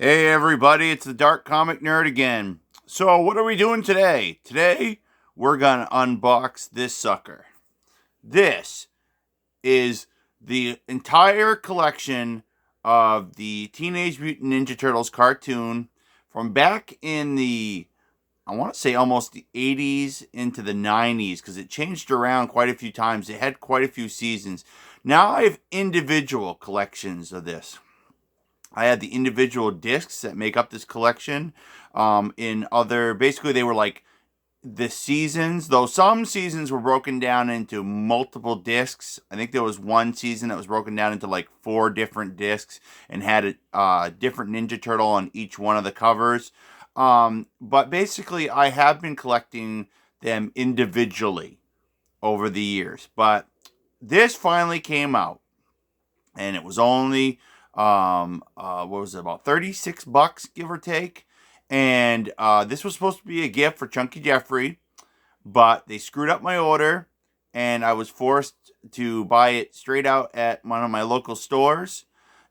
Hey everybody, it's the Dark Comic Nerd again. So what are we doing today? Today, we're gonna unbox this sucker. This is the entire collection of the Teenage Mutant Ninja Turtles cartoon from back in I want to say almost the 80s into the 90s, because it changed around quite a few times. It had quite a few seasons. Now I have individual collections of this. I had the individual discs that make up this collection. Basically, they were like the seasons, though some seasons were broken down into multiple discs. I think there was one season that was broken down into like 4 different discs and had a different Ninja Turtle on each one of the covers. But basically, I have been collecting them individually over the years. But this finally came out, and it was only what was it, about $36, give or take. And this was supposed to be a gift for Chunky Jeffrey, but they screwed up my order, and I was forced to buy it straight out at one of my local stores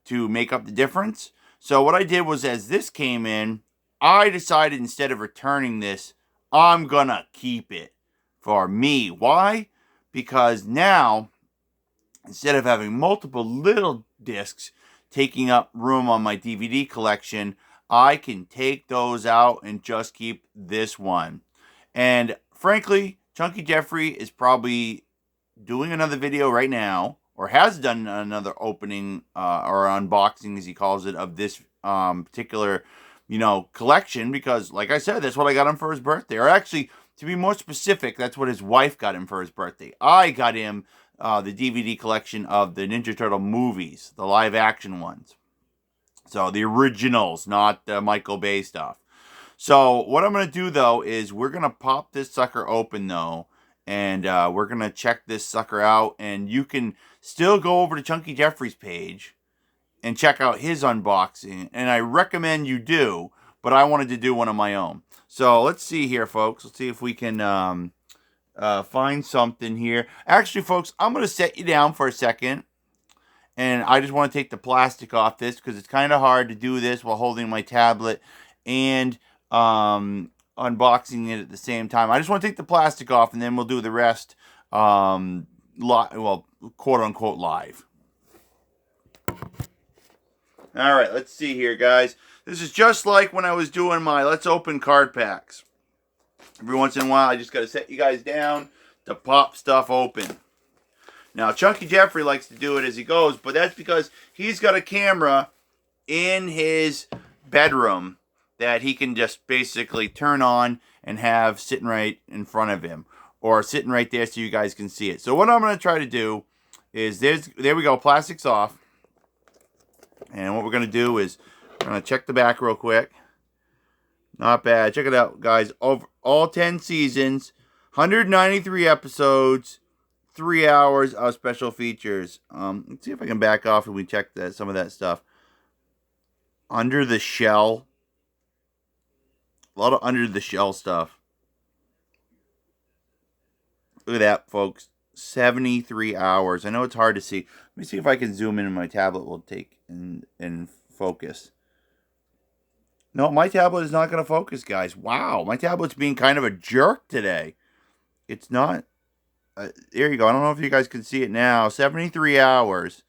to make up the difference. So what I did was, as this came in, I decided instead of returning this, I'm gonna keep it for me. Why? Because now, instead of having multiple little discs taking up room on my DVD collection, I can take those out and just keep this one. And frankly, Chunky Jeffrey is probably doing another video right now, or has done another opening or unboxing, as he calls it, of this particular, collection. Because, like I said, that's what I got him for his birthday. Or actually, to be more specific, that's what his wife got him for his birthday. I got him the DVD collection of the Ninja Turtle movies, the live action ones. So the originals, not the Michael Bay stuff. So what I'm going to do, though, is we're going to pop this sucker open, though, and we're going to check this sucker out. And you can still go over to Chunky Jeffrey's page and check out his unboxing. And I recommend you do, but I wanted to do one of my own. So let's see here, folks. Let's see if we can find something here. Actually, folks, I'm going to set you down for a second. And I just want to take the plastic off this, because it's kind of hard to do this while holding my tablet and unboxing it at the same time. I just want to take the plastic off, and then we'll do the rest, quote unquote live. All right, let's see here, guys. This is just like when I was doing my Let's Open card packs. Every once in a while, I just got to set you guys down to pop stuff open. Now, Chunky Jeffrey likes to do it as he goes, but that's because he's got a camera in his bedroom that he can just basically turn on and have sitting right in front of him, or sitting right there so you guys can see it. So what I'm going to try to do is, there we go, plastic's off. And what we're going to do is, we're going to check the back real quick. Not bad. Check it out, guys. Over all 10 seasons, 193 episodes, 3 hours of special features. Let's see if I can back off and we check some of that stuff. Under the Shell. A lot of Under the Shell stuff. Look at that, folks. 73 hours. I know it's hard to see. Let me see if I can zoom in and my tablet will take and focus. No, my tablet is not going to focus, guys. Wow, my tablet's being kind of a jerk today. It's not. There you go. I don't know if you guys can see it now. 73 hours.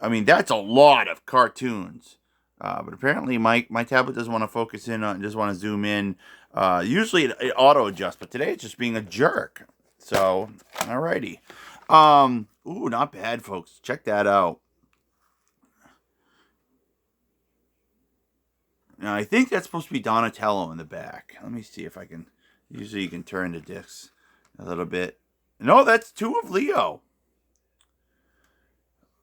I mean, that's a lot of cartoons. But apparently my tablet doesn't want to focus in on, just want to zoom in. Usually it auto adjusts, but today it's just being a jerk. So, alrighty. Ooh, not bad, folks. Check that out. Now, I think that's supposed to be Donatello in the back. Let me see if I can. Usually you can turn the discs a little bit. No, that's 2 of Leo.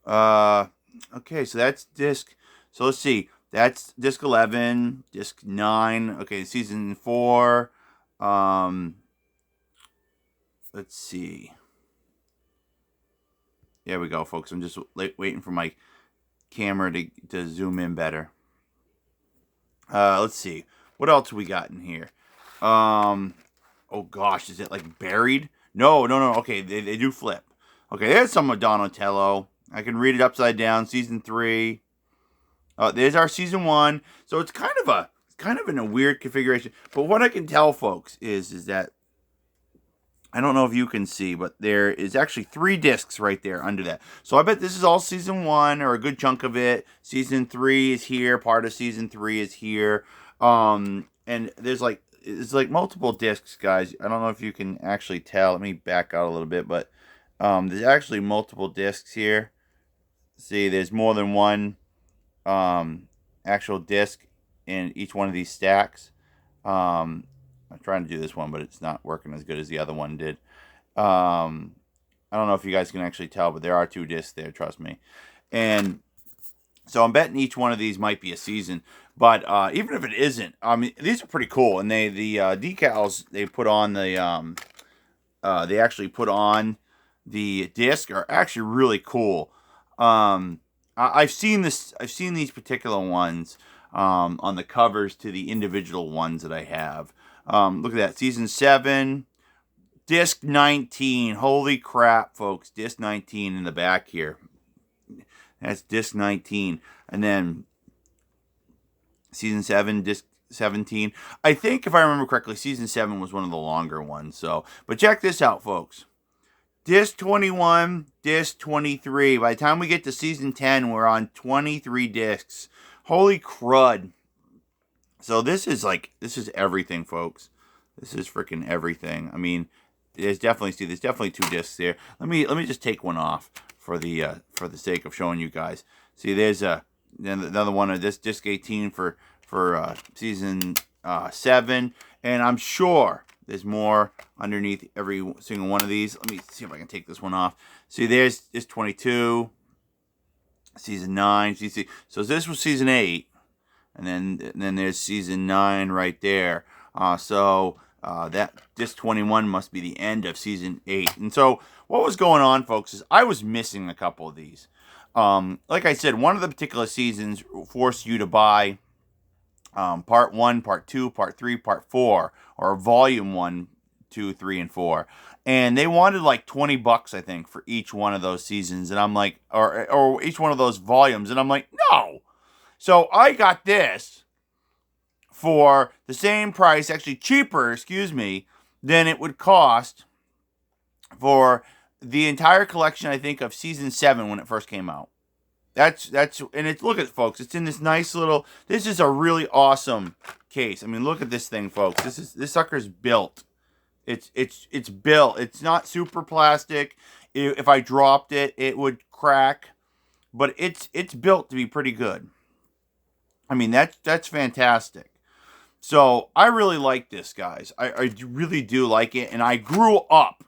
Okay, so that's disc. So let's see. That's disc 11, disc 9. Okay, season 4. Let's see. There we go, folks. I'm just waiting for my camera to zoom in better. Let's see. What else we got in here? Oh gosh, is it like buried? No. Okay, they do flip. Okay, there's some of Donatello. I can read it upside down. Season 3. There's our season 1. So it's kind of in a weird configuration. But what I can tell, folks, is that I don't know if you can see, but there is actually 3 discs right there under that. So I bet this is all season 1 or a good chunk of it. Season 3 is here. Part of season 3 is here. And it's like multiple discs, guys. I don't know if you can actually tell. Let me back out a little bit, but there's actually multiple discs here. See, there's more than one actual disc in each one of these stacks. I'm trying to do this one, but it's not working as good as the other one did. I don't know if you guys can actually tell, but there are 2 discs there, trust me. And so I'm betting each one of these might be a season. But even if it isn't, I mean, these are pretty cool. And the decals they put on they actually put on the disc are actually really cool. I've seen these particular ones on the covers to the individual ones that I have. Look at that. Season 7, disc 19. Holy crap, folks. Disc 19 in the back here. That's disc 19. And then season 7, disc 17. I think, if I remember correctly, season 7 was one of the longer ones. But check this out, folks. Disc 21, disc 23. By the time we get to season 10, we're on 23 discs. Holy crud. So this is everything, folks. This is freaking everything. I mean, there's definitely 2 discs there. Let me just take one off for the sake of showing you guys. See, there's another one of this disc 18 for season 7, and I'm sure there's more underneath every single one of these. Let me see if I can take this one off. See, there's disc 22, season 9. So this was season 8. And then there's season 9 right there. That disc 21 must be the end of season 8. And so what was going on, folks, is I was missing a couple of these. Like I said, one of the particular seasons forced you to buy part 1, part 2, part 3, part 4, or volume 1, 2, 3, and 4. And they wanted like $20, I think, for each one of those seasons. And I'm like, or each one of those volumes. And I'm like, no. So I got this for the same price, actually cheaper, than it would cost for the entire collection, I think, of season 7 when it first came out. And look at it, folks. It's in this nice little. This is a really awesome case. I mean, look at this thing, folks. This sucker's built. It's built. It's not super plastic. If I dropped it, it would crack, but it's built to be pretty good. I mean, that's fantastic. So I really like this, guys. I really do like it, and I grew up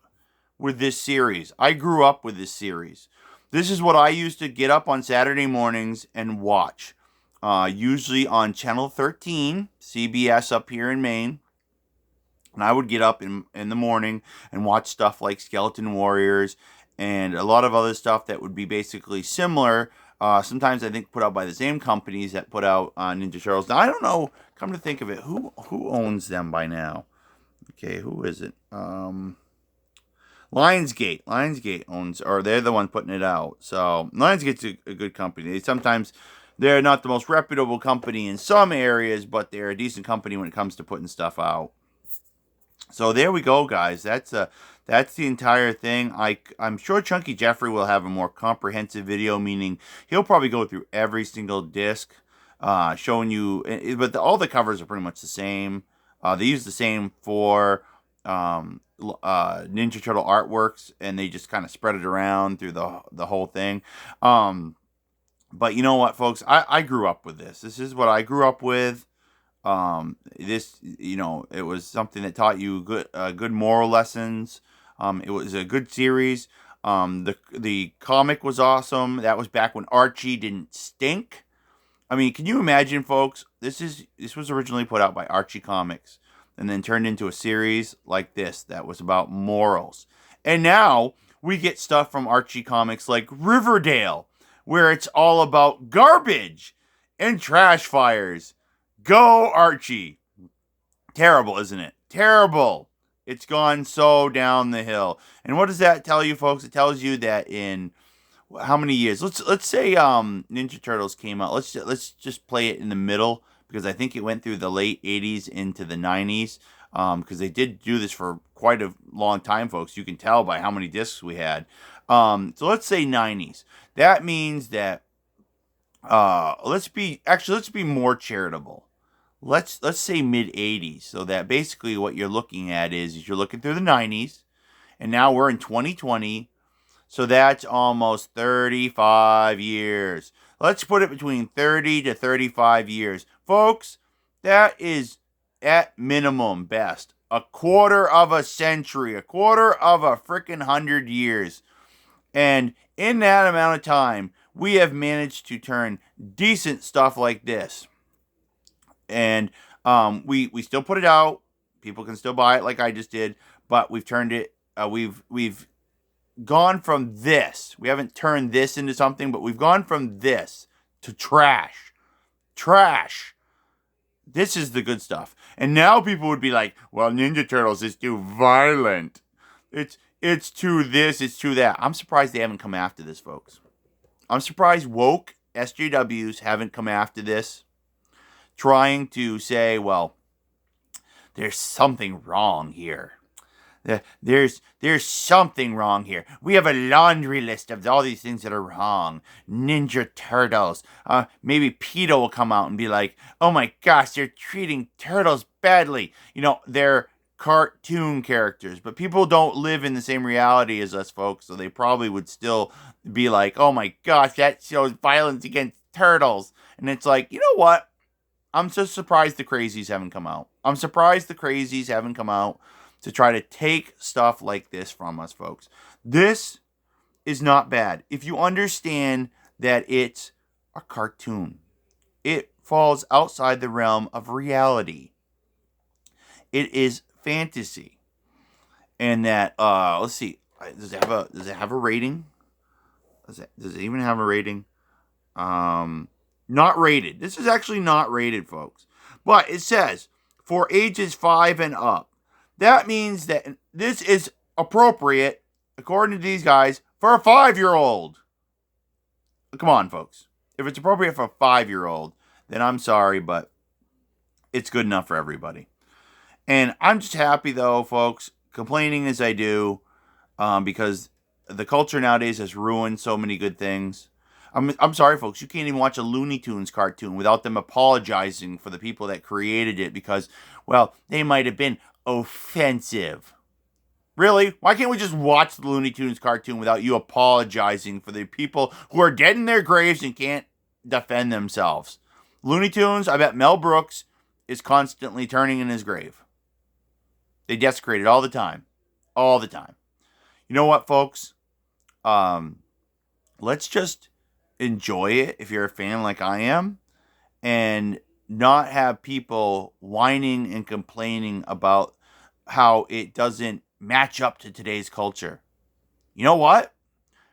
with this series. This is what I used to get up on Saturday mornings and watch. Usually on Channel 13, CBS up here in Maine. And I would get up in the morning and watch stuff like Skeleton Warriors and a lot of other stuff that would be basically similar. Sometimes I think put out by the same companies that put out Ninja Turtles. Now I don't know. Come to think of it, who owns them by now? Okay, who is it? Lionsgate. Lionsgate owns, or they're the one putting it out. So Lionsgate's a good company. They're not the most reputable company in some areas, but they're a decent company when it comes to putting stuff out. So there we go, guys. That's the entire thing. I'm sure Chunky Jeffrey will have a more comprehensive video, meaning he'll probably go through every single disc, showing you. But all the covers are pretty much the same. They use the same 4 Ninja Turtle artworks, and they just kind of spread it around through the whole thing. But you know what, folks? I grew up with this. This is what I grew up with. It was something that taught you good moral lessons. It was a good series. The comic was awesome. That was back when Archie didn't stink. I mean, can you imagine, folks? This was originally put out by Archie Comics and then turned into a series like this that was about morals. And now we get stuff from Archie Comics like Riverdale, where it's all about garbage and trash fires. Go, Archie. Terrible, isn't it? Terrible. It's gone so down the hill. And what does that tell you, folks? It tells you that in how many years? Let's say Ninja Turtles came out. Let's just play it in the middle because I think it went through the late 80s into the 90s. Because they did do this for quite a long time, folks. You can tell by how many discs we had. So let's say 90s. That means that let's be more charitable. Let's say mid 80s. So that basically what you're looking at is you're looking through the 90s, and now we're in 2020. So that's almost 35 years. Let's put it between 30 to 35 years. Folks, that is at minimum best a quarter of a century, a quarter of a freaking 100 years. And in that amount of time, we have managed to turn decent stuff like this. And we still put it out. People can still buy it like I just did, but we've turned it we've gone from this. We haven't turned this into something, but we've gone from this to trash. Trash. This is the good stuff. And now people would be like, well, Ninja Turtles is too violent. It's too this, it's too that. I'm surprised they haven't come after this, folks. I'm surprised woke SJWs haven't come after this, trying to say, well, there's something wrong here. There's something wrong here. We have a laundry list of all these things that are wrong. Ninja Turtles. Maybe PETA will come out and be like, oh my gosh, they're treating turtles badly. You know, they're cartoon characters, but people don't live in the same reality as us, folks, so they probably would still be like, oh my gosh, that shows violence against turtles. And it's like, you know what? I'm so surprised the crazies haven't come out. I'm surprised the crazies haven't come out to try to take stuff like this from us, folks. This is not bad. If you understand that it's a cartoon, it falls outside the realm of reality. It is fantasy. And that, let's see, does it have a rating? Does it even have a rating? Not rated. This is actually not rated, folks. But it says, for ages 5 and up. That means that this is appropriate, according to these guys, for a 5-year-old. Come on, folks. If it's appropriate for a 5-year-old, then I'm sorry, but it's good enough for everybody. And I'm just happy, though, folks, complaining as I do, because the culture nowadays has ruined so many good things. I'm sorry, folks. You can't even watch a Looney Tunes cartoon without them apologizing for the people that created it because, well, they might have been offensive. Really? Why can't we just watch the Looney Tunes cartoon without you apologizing for the people who are dead in their graves and can't defend themselves? Looney Tunes, I bet Mel Brooks is constantly turning in his grave. They desecrate it all the time. All the time. You know what, folks? Let's just enjoy it if you're a fan like I am, and not have people whining and complaining about how it doesn't match up to today's culture. You know what?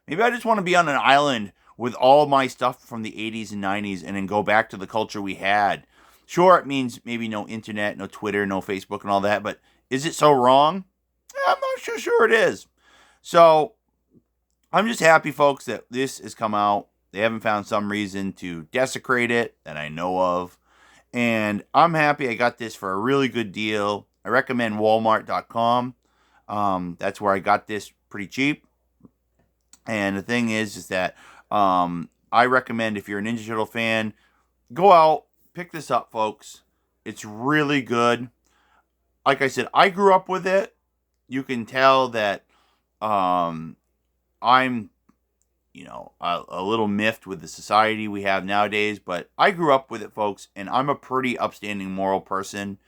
Maybe I just want to be on an island with all my stuff from the 80s and 90s and then go back to the culture we had. Sure, it means maybe no internet, no Twitter, no Facebook and all that, but is it so wrong? I'm not sure it is. So I'm just happy, folks, that this has come out. They haven't found some reason to desecrate it that I know of. And I'm happy I got this for a really good deal. I recommend Walmart.com. That's where I got this pretty cheap. And the thing is that I recommend, if you're a Ninja Turtle fan, go out, pick this up, folks. It's really good. Like I said, I grew up with it. You can tell that I'm, a little miffed with the society we have nowadays, but I grew up with it, folks, and I'm a pretty upstanding moral person,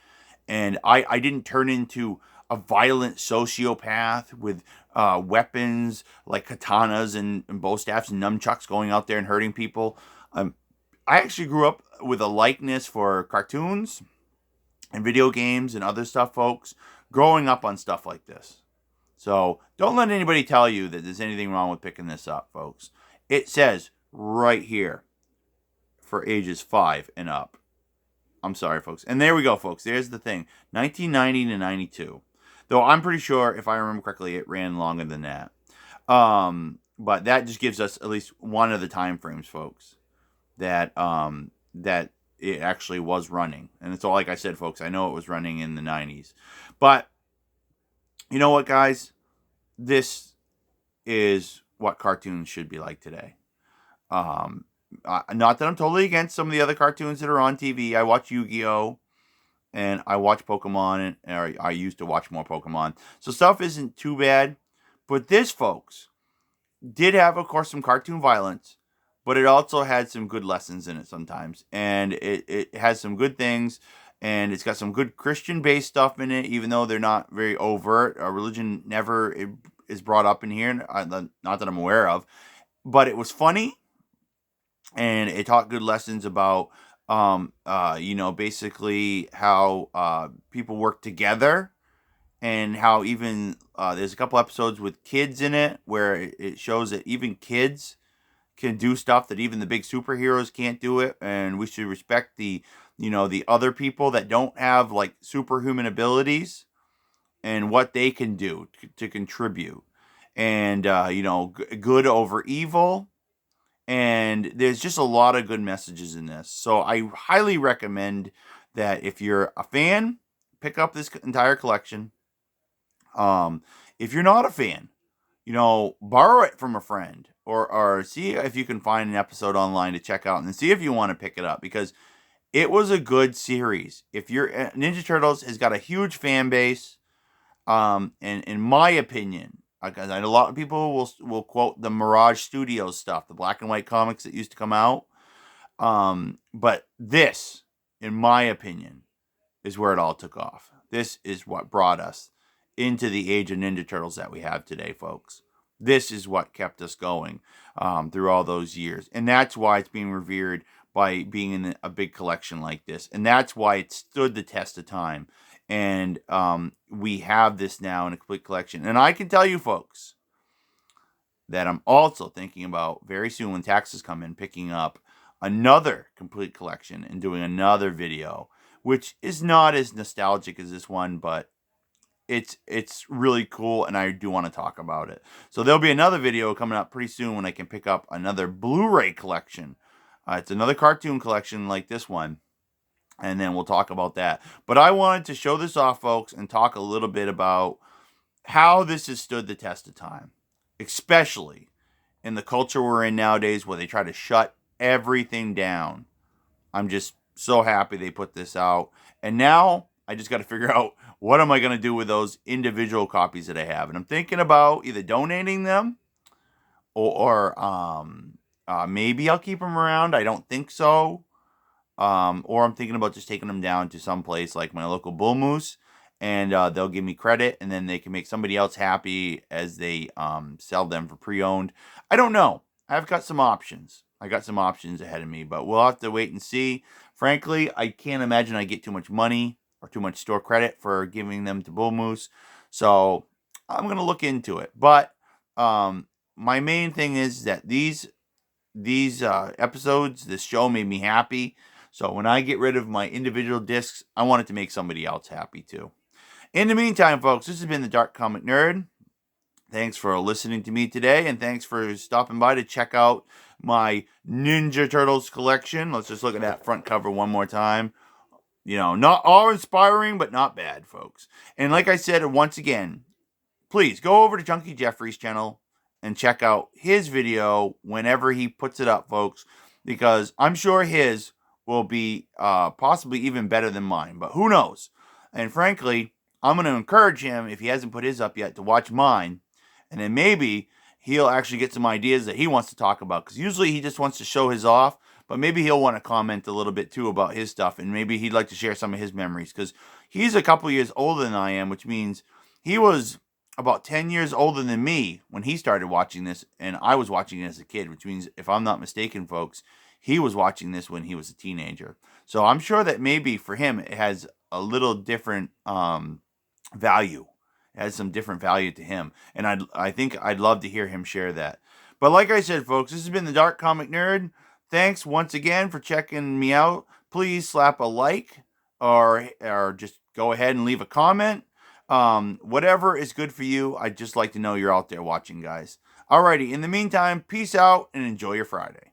and I didn't turn into a violent sociopath with weapons like katanas and bow staffs and nunchucks going out there and hurting people. I actually grew up with a likeness for cartoons and video games and other stuff, folks, growing up on stuff like this. So don't let anybody tell you that there's anything wrong with picking this up, folks. It says right here for ages 5 and up. I'm sorry, folks. And there we go, folks. There's the thing. 1990 to 92. Though I'm pretty sure, if I remember correctly, it ran longer than that. but that just gives us at least one of the time frames, folks, that that it actually was running. And it's all, like I said, folks, I know it was running in the 90s. But you know what, guys? This is what cartoons should be like today. Not that I'm totally against some of the other cartoons that are on TV. I watch Yu-Gi-Oh! And I watch Pokemon, and I used to watch more Pokemon. So stuff isn't too bad. But this, folks, did have, of course, some cartoon violence, but it also had some good lessons in it sometimes. And it has some good things, and it's got some good Christian-based stuff in it, even though they're not very overt. Religion never is brought up in here, not that I'm aware of. But it was funny, and it taught good lessons about, basically how people work together, and how even there's a couple episodes with kids in it where it shows that even kids can do stuff that even the big superheroes can't do it, and we should respect the other people that don't have like superhuman abilities and what they can do to contribute, and good over evil. And there's just a lot of good messages in this. So I highly recommend that if you're a fan, pick up this entire collection. If you're not a fan, borrow it from a friend, or see if you can find an episode online to check out and see if you want to pick it up, because it was a good series. If you're Ninja Turtles has got a huge fan base. And in my opinion, because I know a lot of people will quote the Mirage Studios stuff, the black and white comics that used to come out. But this, in my opinion, is where it all took off. This is what brought us into the age of Ninja Turtles that we have today, folks. This is what kept us going through all those years. And that's why it's being revered by being in a big collection like this. And that's why it stood the test of time. And we have this now in a complete collection. And I can tell you, folks, that I'm also thinking about very soon, when taxes come in, picking up another complete collection and doing another video, which is not as nostalgic as this one, but it's really cool, and I do want to talk about it. So there'll be another video coming up pretty soon when I can pick up another Blu-ray collection. It's another cartoon collection like this one, and then we'll talk about that. But I wanted to show this off, folks, and talk a little bit about how this has stood the test of time, especially in the culture we're in nowadays, where they try to shut everything down. I'm just so happy they put this out. And now I just got to figure out, what am I going to do with those individual copies that I have? And I'm thinking about either donating them, or maybe I'll keep them around. I don't think so. Or I'm thinking about just taking them down to some place like my local Bull Moose, and they'll give me credit, and then they can make somebody else happy as they sell them for pre-owned. I don't know. I've got some options. I got some options ahead of me, but we'll have to wait and see. Frankly, I can't imagine I get too much money or too much store credit for giving them to Bull Moose, so I'm going to look into it. But my main thing is that these episodes, this show made me happy. So when I get rid of my individual discs, I want it to make somebody else happy too. In the meantime, folks, this has been the Dark Comic Nerd. Thanks for listening to me today, and thanks for stopping by to check out my Ninja Turtles collection. Let's just look at that front cover one more time. Not awe-inspiring, but not bad, folks. And like I said, once again, please go over to Junkie Jeffrey's channel and check out his video whenever he puts it up, folks, because I'm sure his will be possibly even better than mine, but who knows? And frankly, I'm going to encourage him, if he hasn't put his up yet, to watch mine, and then maybe he'll actually get some ideas that he wants to talk about, because usually he just wants to show his off, but maybe he'll want to comment a little bit too about his stuff, and maybe he'd like to share some of his memories, because he's a couple years older than I am, which means he was about 10 years older than me when he started watching this, and I was watching it as a kid, which means, if I'm not mistaken, folks, he was watching this when he was a teenager. So I'm sure that maybe for him it has a little different value. It has some different value to him, and I think I'd love to hear him share that. But like I said, folks, this has been the Dark Comic Nerd. Thanks once again for checking me out. Please slap a like, or just go ahead and leave a comment. Whatever is good for you. I'd just like to know you're out there watching, guys. Alrighty, in the meantime, peace out and enjoy your Friday.